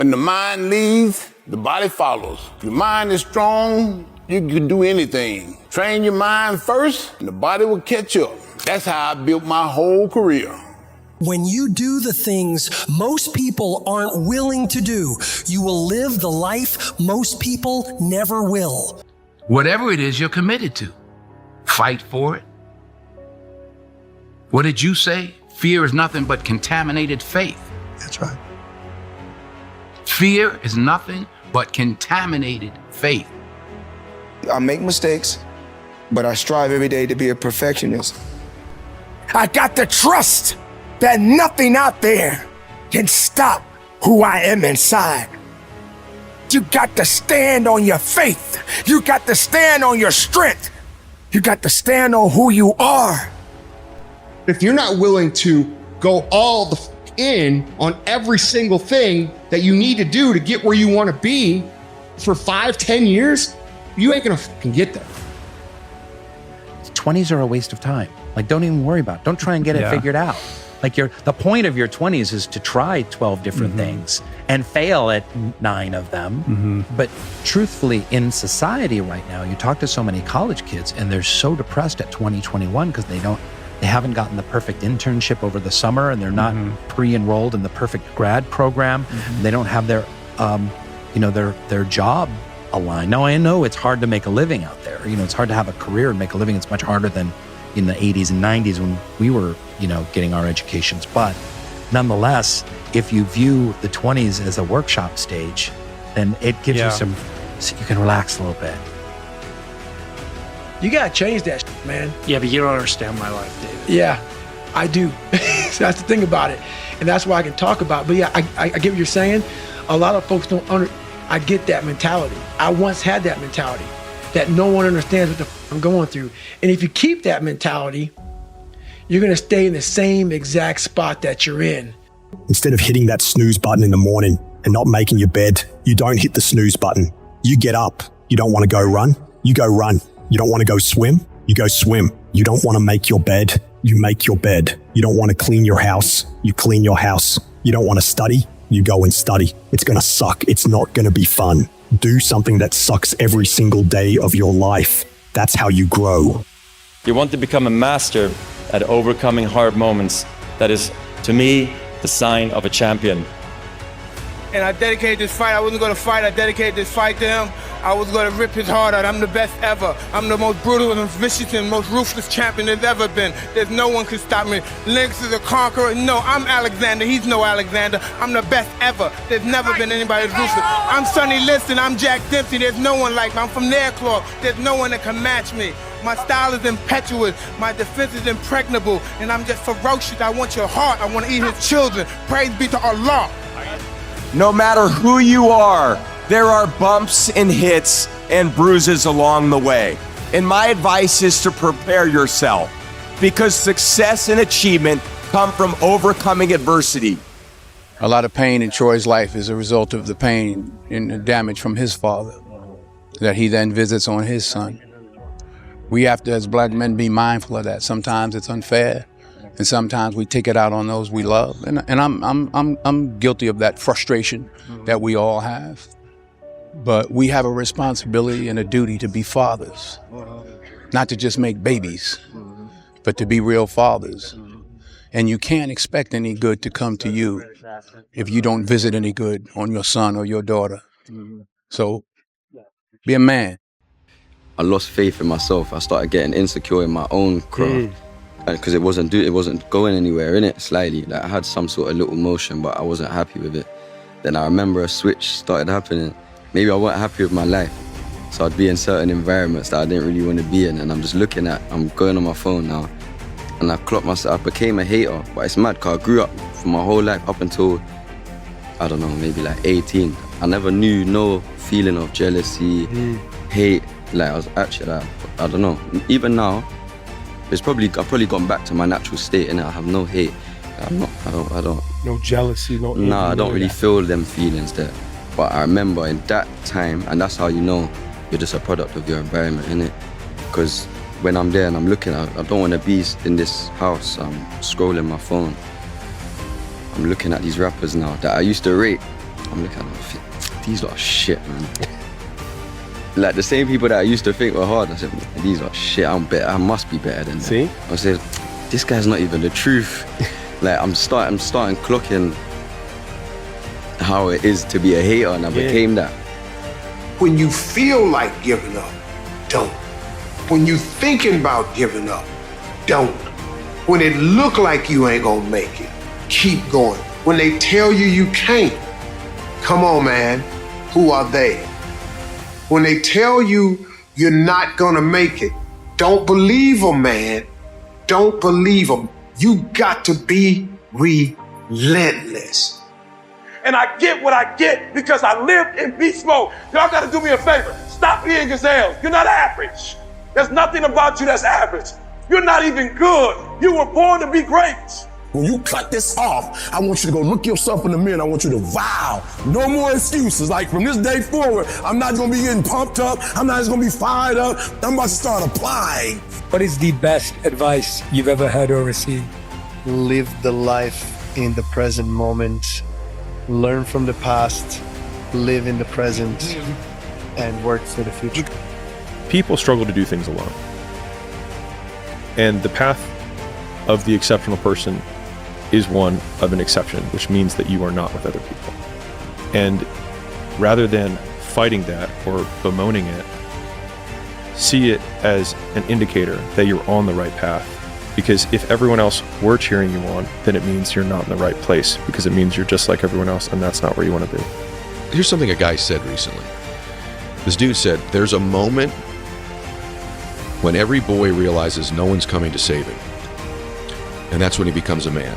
When the mind leads, the body follows. If your mind is strong, you can do anything. Train your mind first, and the body will catch up. That's how I built my whole career. When you do the things most people aren't willing to do, you will live the life most people never will. Whatever it is you're committed to, fight for it. What did you say? Fear is nothing but contaminated faith. That's right. Fear is nothing but contaminated faith. I make mistakes, but I strive every day to be a perfectionist. I got to trust that nothing out there can stop who I am inside. You got to stand on your faith. You got to stand on your strength. You got to stand on who you are. If you're not willing to go all the in on every single thing that you need to do to get where you want to be for 5-10 years, you ain't gonna fucking get there. 20s are a waste of time. Like, don't even worry about it. Don't try and get it figured out. Like, the point of your 20s is to try 12 different things and fail at 9 of them. But truthfully, in society right now, you talk to so many college kids and they're so depressed at 2021 because they haven't gotten the perfect internship over the summer, and they're not pre-enrolled in the perfect grad program. They don't have their, their job aligned. Now, I know it's hard to make a living out there. It's hard to have a career and make a living. It's much harder than in the 80s and 90s when we were, getting our educations. But nonetheless, if you view the 20s as a workshop stage, then it gives you you can relax a little bit. You gotta change that shit, man. Yeah, but you don't understand my life, David. Yeah, I do. So that's the thing about it. And that's why I can talk about it. But yeah, I get what you're saying. A lot of folks I get that mentality. I once had that mentality that no one understands what the I'm going through. And if you keep that mentality, you're gonna stay in the same exact spot that you're in. Instead of hitting that snooze button in the morning and not making your bed, you don't hit the snooze button. You get up. You don't want to go run. You go run. You don't want to go swim. You go swim. You don't want to make your bed. You make your bed. You don't want to clean your house. You clean your house. You don't want to study. You go and study. It's going to suck. It's not going to be fun. Do something that sucks every single day of your life. That's how you grow. You want to become a master at overcoming hard moments. That is, to me, the sign of a champion. And I dedicated this fight. I wasn't going to fight. I dedicated this fight to him. I was going to rip his heart out. I'm the best ever. I'm the most brutal and most vicious and most ruthless champion there's ever been. There's no one can stop me. Lynx is a conqueror. No, I'm Alexander. He's no Alexander. I'm the best ever. There's never been anybody as ruthless. I'm Sonny Liston. I'm Jack Dempsey. There's no one like me. I'm from Nairclaw. There's no one that can match me. My style is impetuous. My defense is impregnable. And I'm just ferocious. I want your heart. I want to eat his children. Praise be to Allah. No matter who you are, there are bumps and hits and bruises along the way. And my advice is to prepare yourself, because success and achievement come from overcoming adversity. A lot of pain in Troy's life is a result of the pain and the damage from his father that he then visits on his son. We have to, as black men, be mindful of that. Sometimes it's unfair, and sometimes we take it out on those we love. And I'm guilty of that frustration that we all have. But we have a responsibility and a duty to be fathers, not to just make babies, but to be real fathers. And you can't expect any good to come to you if you don't visit any good on your son or your daughter. So be a man. I lost faith in myself. I started getting insecure in my own craft. Because it wasn't going anywhere, innit? Slightly. Like, I had some sort of little motion, but I wasn't happy with it. Then I remember a switch started happening. Maybe I wasn't happy with my life. So I'd be in certain environments that I didn't really want to be in, and I'm just I'm going on my phone now, and I clocked myself. I became a hater, but it's mad because I grew up for my whole life up until, I don't know, maybe like 18. I never knew no feeling of jealousy, hate. Like, I was actually like, I don't know. Even now, I've probably gone back to my natural state, and I have no hate. I don't. No jealousy, no. No, I don't really feel them feelings there. But I remember in that time, and that's how you know you're just a product of your environment, innit? Because when I'm there and I'm looking, I don't want to be in this house. I'm scrolling my phone. I'm looking at these rappers now that I used to rate. I'm looking at them, I think, these lot are shit, man. Like the same people that I used to think were hard, I said, these are shit, I'm better, I must be better than them. See? I said, this guy's not even the truth. Like I'm starting clocking how it is to be a hater, and I became that. When you feel like giving up, don't. When you thinking about giving up, don't. When it look like you ain't gonna make it, keep going. When they tell you you can't, come on, man, who are they? When they tell you you're not gonna make it, don't believe them, man. Don't believe them. You got to be relentless. And I get what I get because I lived in beast mode. Y'all gotta do me a favor. Stop being gazelles. You're not average. There's nothing about you that's average. You're not even good. You were born to be great. When you cut this off, I want you to go look yourself in the mirror and I want you to vow. No more excuses. Like from this day forward, I'm not gonna be getting pumped up. I'm not just gonna be fired up. I'm about to start applying. What is the best advice you've ever heard or received? Live the life in the present moment. Learn from the past. Live in the present. And work for the future. People struggle to do things alone. And the path of the exceptional person is one of an exception, which means that you are not with other people. And rather than fighting that or bemoaning it, see it as an indicator that you're on the right path. Because if everyone else were cheering you on, then it means you're not in the right place, because it means you're just like everyone else, and that's not where you want to be. Here's something a guy said recently. This dude said, there's a moment when every boy realizes no one's coming to save him. And that's when he becomes a man.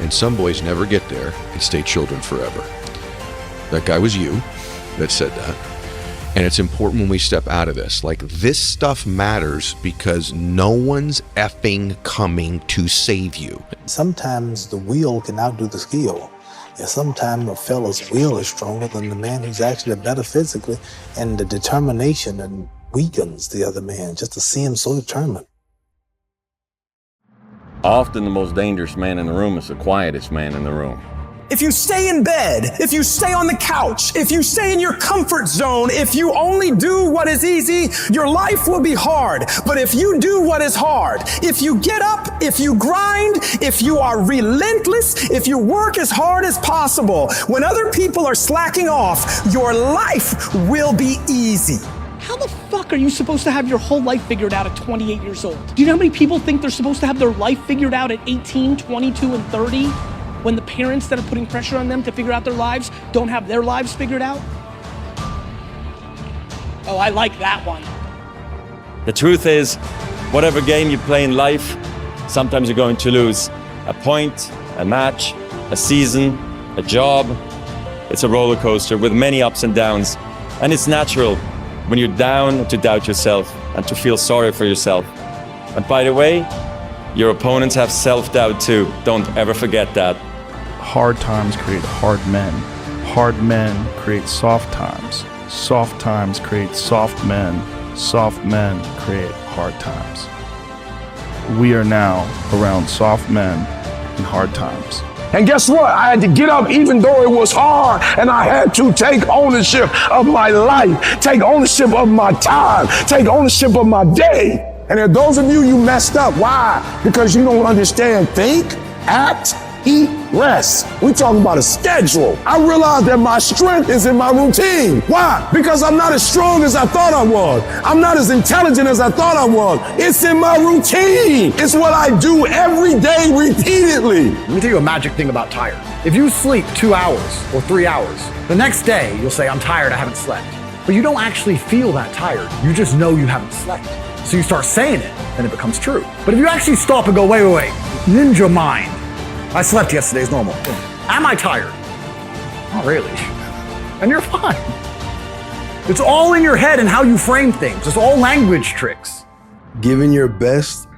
And some boys never get there and stay children forever. That guy was you that said that. And it's important when we step out of this. Like, this stuff matters because no one's effing coming to save you. Sometimes the will can outdo the skill. And sometimes a fella's will is stronger than the man who's actually better physically, and the determination and weakens the other man just to see him so determined. Often the most dangerous man in the room is the quietest man in the room. If you stay in bed, if you stay on the couch, if you stay in your comfort zone, if you only do what is easy, your life will be hard. But if you do what is hard, if you get up, if you grind, if you are relentless, if you work as hard as possible, when other people are slacking off, your life will be easy. How the fuck are you supposed to have your whole life figured out at 28 years old? Do you know how many people think they're supposed to have their life figured out at 18, 22, and 30? When the parents that are putting pressure on them to figure out their lives don't have their lives figured out? Oh, I like that one. The truth is, whatever game you play in life, sometimes you're going to lose. A point, a match, a season, a job. It's a roller coaster with many ups and downs. And it's natural when you're down to doubt yourself and to feel sorry for yourself. And by the way, your opponents have self-doubt too. Don't ever forget that. Hard times create hard men. Hard men create soft times. Soft times create soft men. Soft men create hard times. We are now around soft men in hard times. And guess what? I had to get up even though it was hard, and I had to take ownership of my life, take ownership of my time, take ownership of my day. And there are those of you messed up. Why? Because you don't understand think, act, eat, rest. We talking about a schedule. I realized that my strength is in my routine. Why? Because I'm not as strong as I thought I was. I'm not as intelligent as I thought I was. It's in my routine. It's what I do every day repeatedly. Let me tell you a magic thing about tired. If you sleep 2 hours or 3 hours, the next day you'll say, I'm tired, I haven't slept. But you don't actually feel that tired. You just know you haven't slept. So you start saying it, and it becomes true. But if you actually stop and go, wait, ninja mind. I slept yesterday as normal. Am I tired? Not really. And you're fine. It's all in your head and how you frame things. It's all language tricks. Giving your best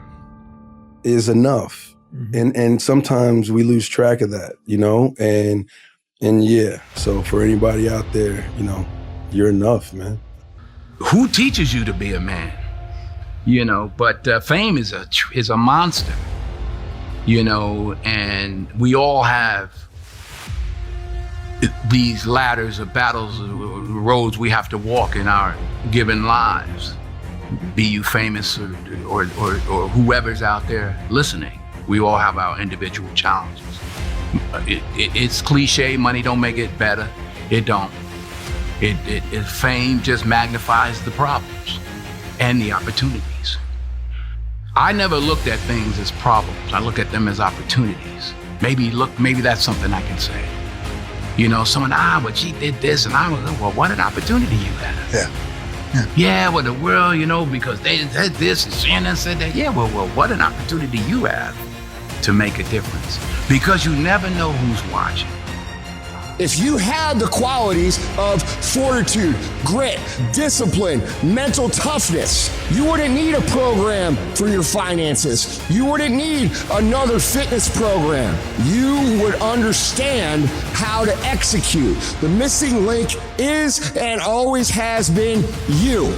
is enough. And sometimes we lose track of that, you know? And yeah, so for anybody out there, you know, you're enough, man. Who teaches you to be a man? You know, but fame is a monster. You know, and we all have these ladders of battles, roads we have to walk in our given lives. Be you famous or whoever's out there listening, we all have our individual challenges. It's cliche, money don't make it better. It don't. Fame just magnifies the problems and the opportunities. I never looked at things as problems. I look at them as opportunities. Maybe that's something I can say. You know, someone, but she did this, and I was, well, what an opportunity you had. Yeah, well, the world, you know, because they said this and Shannon said that. Yeah, well, what an opportunity you have to make a difference, because you never know who's watching. If you had the qualities of fortitude, grit, discipline, mental toughness, you wouldn't need a program for your finances. You wouldn't need another fitness program. You would understand how to execute. The missing link is and always has been you.